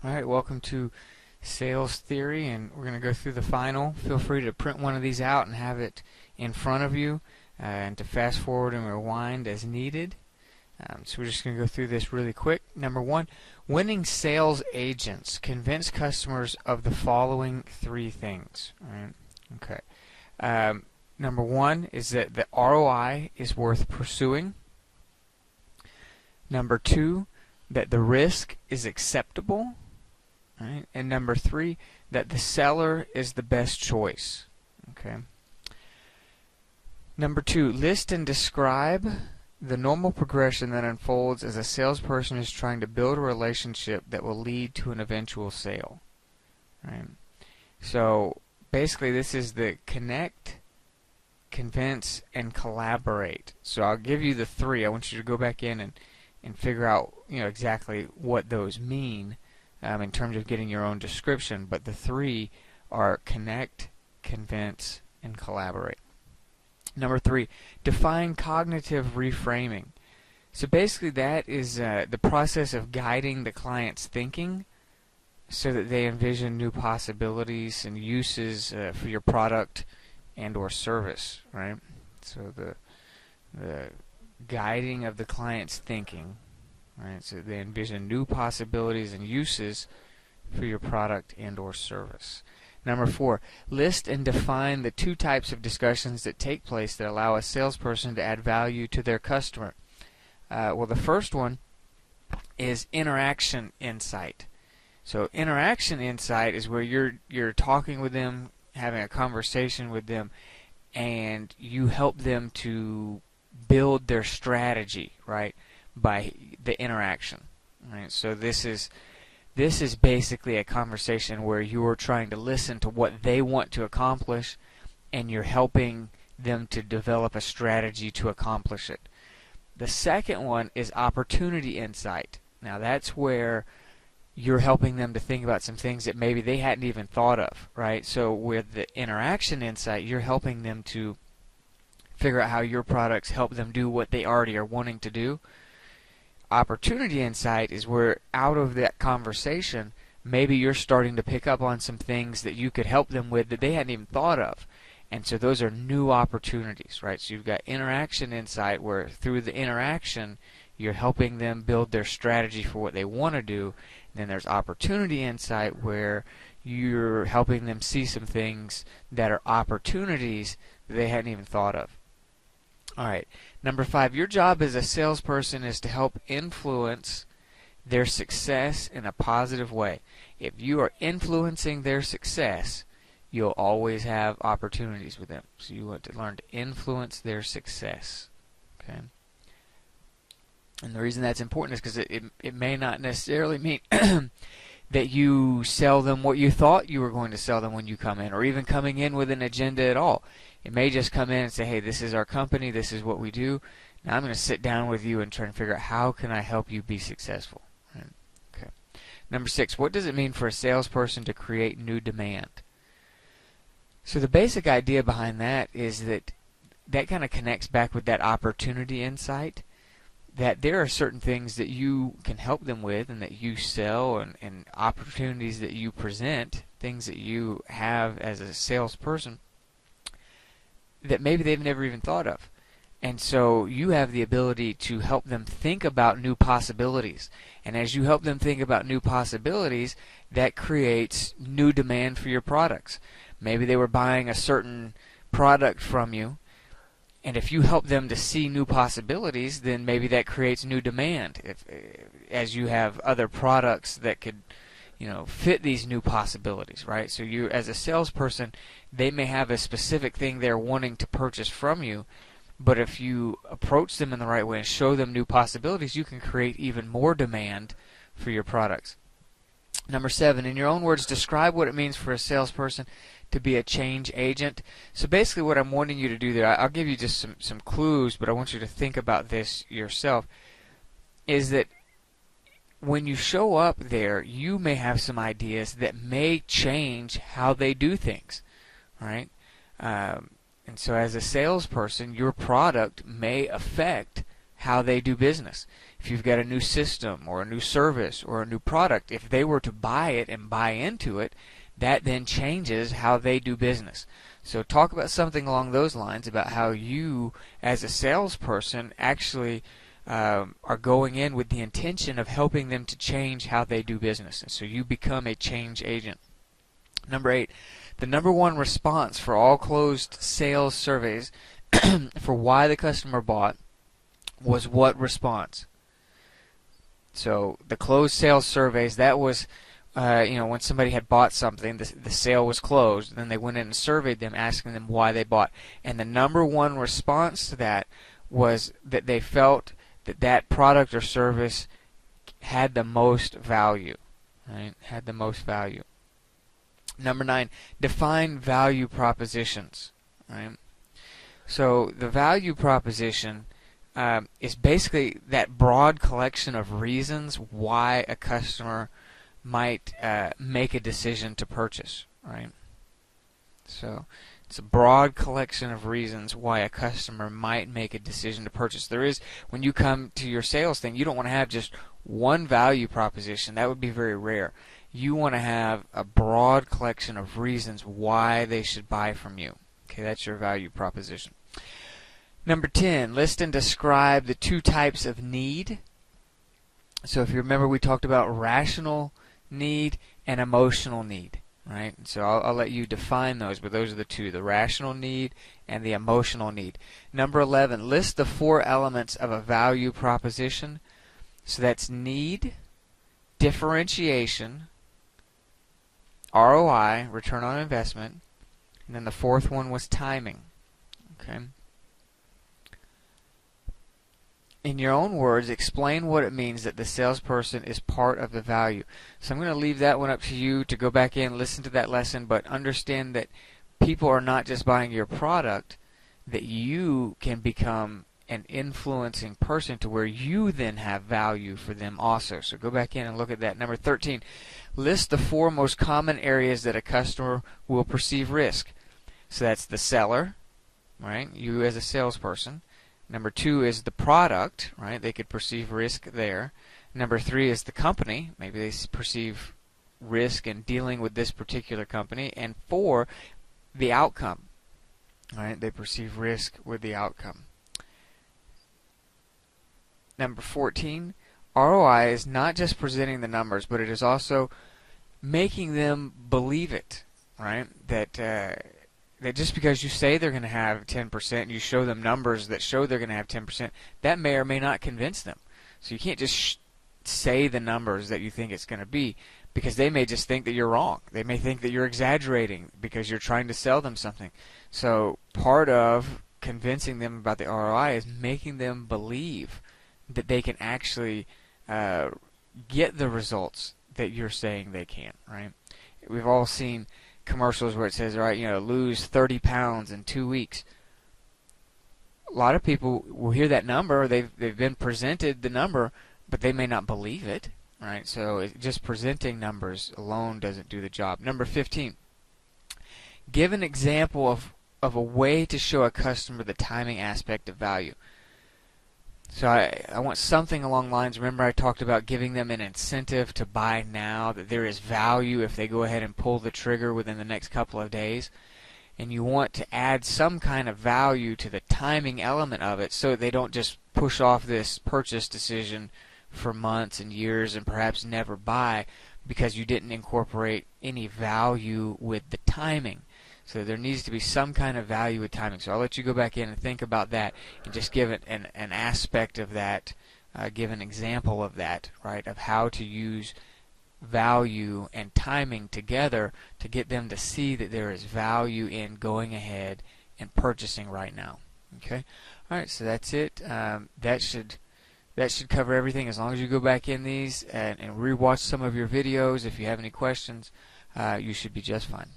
Alright, welcome to Sales Theory, and we're going to go through the final. Feel free to print one of these out and have it in front of you, and to fast forward and rewind as needed. So we're just going to go through this really quick. Number one, winning sales agents convince customers of the following three things. Alright, okay. Number one is that the ROI is worth pursuing. Number two, that the risk is acceptable. Right? And number three, that the seller is the best choice. Okay. Number two, list and describe the normal progression that unfolds as a salesperson is trying to build a relationship that will lead to an eventual sale. Right? So basically this is the connect, convince, and collaborate. So I'll give you the three. I want you to go back in and figure out exactly what those mean in terms of getting your own description. But the three are connect, convince, and collaborate. Number three, define cognitive reframing. So basically that is the process of guiding the client's thinking so that they envision new possibilities and uses for your product and or service, right? So the guiding of the client's thinking, right? So they envision new possibilities and uses for your product and or service. Number four, list and define the two types of discussions that take place that allow a salesperson to add value to their customer. Well, the first one is interaction insight. So interaction insight is where you're talking with them, having a conversation with them, and you help them to build their strategy, right, by the interaction. Right? So this is basically a conversation where you're trying to listen to what they want to accomplish, and you're helping them to develop a strategy to accomplish it. The second one is opportunity insight. Now that's where you're helping them to think about some things that maybe they hadn't even thought of, right? So with the interaction insight, you're helping them to figure out how your products help them do what they already are wanting to do. Opportunity insight is where out of that conversation, maybe you're starting to pick up on some things that you could help them with that they hadn't even thought of. And so those are new opportunities, right? So you've got interaction insight where through the interaction, you're helping them build their strategy for what they want to do. And then there's opportunity insight where you're helping them see some things that are opportunities that they hadn't even thought of. Alright, number five, your job as a salesperson is to help influence their success in a positive way. If you are influencing their success, you'll always have opportunities with them. So you want to learn to influence their success. Okay. And the reason that's important is because it may not necessarily mean that you sell them what you thought you were going to sell them when you come in, or even coming in with an agenda at all. It may just come in and say, hey, this is our company, this is what we do. Now I'm going to sit down with you and try and figure out how can I help you be successful. Right? Okay. Number six, what does it mean for a salesperson to create new demand? So the basic idea behind that is that kind of connects back with that opportunity insight, that there are certain things that you can help them with and that you sell, and opportunities that you present, things that you have as a salesperson that maybe they've never even thought of. And so you have the ability to help them think about new possibilities. And as you help them think about new possibilities, that creates new demand for your products. Maybe they were buying a certain product from you, and if you help them to see new possibilities, then maybe that creates new demand. As you have other products that could fit these new possibilities, right? So you, as a salesperson, they may have a specific thing they're wanting to purchase from you, but if you approach them in the right way and show them new possibilities, you can create even more demand for your products. Number seven, in your own words, describe what it means for a salesperson to be a change agent. So basically what I'm wanting you to do there, I'll give you just some clues, but I want you to think about this yourself, is that when you show up there, you may have some ideas that may change how they do things, right? And so as a salesperson, your product may affect how they do business. If you've got a new system or a new service or a new product, if they were to buy it and buy into it, that then changes how they do business. So talk about something along those lines about how you, as a salesperson, actually are going in with the intention of helping them to change how they do business. And so you become a change agent. Number 8, the number one response for all closed sales surveys for why the customer bought was what response? So the closed sales surveys, that was when somebody had bought something, the sale was closed, and then they went in and surveyed them, asking them why they bought. And the number one response to that was that they felt that that product or service had the most value. Right? Had the most value. Number 9, define value propositions. Right? So the value proposition is basically that broad collection of reasons why a customer might make a decision to purchase, right? So it's a broad collection of reasons why a customer might make a decision to purchase. There is, when you come to your sales thing, you don't want to have just one value proposition. That would be very rare. You want to have a broad collection of reasons why they should buy from you. Okay, that's your value proposition. Number 10, list and describe the 2 types of need. So if you remember, we talked about rational need and emotional need, right? So I'll let you define those, but those are the 2, the rational need and the emotional need. Number 11, list the 4 elements of a value proposition. So that's need, differentiation, ROI, return on investment, and then the 4th one was timing. Okay. In your own words, explain what it means that the salesperson is part of the value. So I'm going to leave that one up to you to go back in, listen to that lesson, but understand that people are not just buying your product, that you can become an influencing person to where you then have value for them also. So go back in and look at that. Number 13, list the 4 most common areas that a customer will perceive risk. So that's the seller, right? You as a salesperson. Number 2 is the product, right? They could perceive risk there. Number 3 is the company. Maybe they perceive risk in dealing with this particular company. And 4, the outcome, right? They perceive risk with the outcome. Number 14, ROI is not just presenting the numbers, but it is also making them believe it, right? That just because you say they're going to have 10% and you show them numbers that show they're going to have 10%, that may or may not convince them. So you can't just say the numbers that you think it's going to be, because they may just think that you're wrong. They may think that you're exaggerating because you're trying to sell them something. So part of convincing them about the ROI is making them believe that they can actually get the results that you're saying they can, right? We've all seen commercials where it says, all right, lose 30 pounds in 2 weeks. A lot of people will hear that number, they've been presented the number, but they may not believe it, right? So just presenting numbers alone doesn't do the job. Number 15, give an example of a way to show a customer the timing aspect of value. So I want something along the lines, remember I talked about giving them an incentive to buy now, that there is value if they go ahead and pull the trigger within the next couple of days. And you want to add some kind of value to the timing element of it so they don't just push off this purchase decision for months and years and perhaps never buy because you didn't incorporate any value with the timing. So there needs to be some kind of value with timing. So I'll let you go back in and think about that and just give it an aspect of that, give an example of that, right, of how to use value and timing together to get them to see that there is value in going ahead and purchasing right now. Okay? All right, so that's it. That should cover everything. As long as you go back in these and rewatch some of your videos, if you have any questions, you should be just fine.